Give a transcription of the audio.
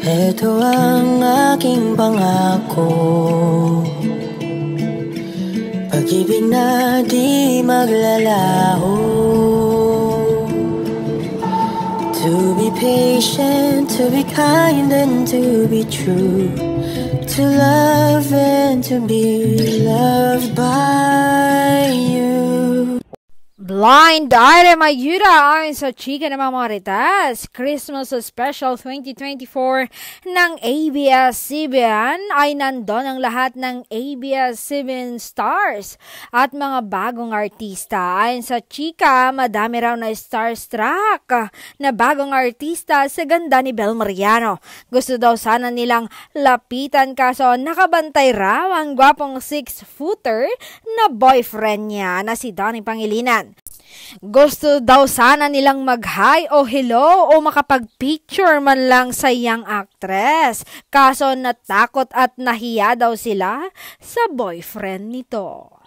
Ito ang aking pangako, pag-ibig na di maglalaho. To be patient, to be kind and to be true, to love and to be loved by you. Blind item ayuda ayon sa Chika ng mga Marites. Christmas Special 2024 ng ABS-CBN ay nandun ang lahat ng ABS-CBN stars at mga bagong artista. Ayon sa Chika, madami raw na starstruck na bagong artista sa ganda ni Bel Mariano. Gusto daw sana nilang lapitan kaso nakabantay raw ang gwapong 6-footer na boyfriend niya na si Donnie Pangilinan. Gusto daw sana nilang mag-hi o hello o makapag-picture man lang sa young actress. Kaso natakot at nahiya daw sila sa boyfriend nito.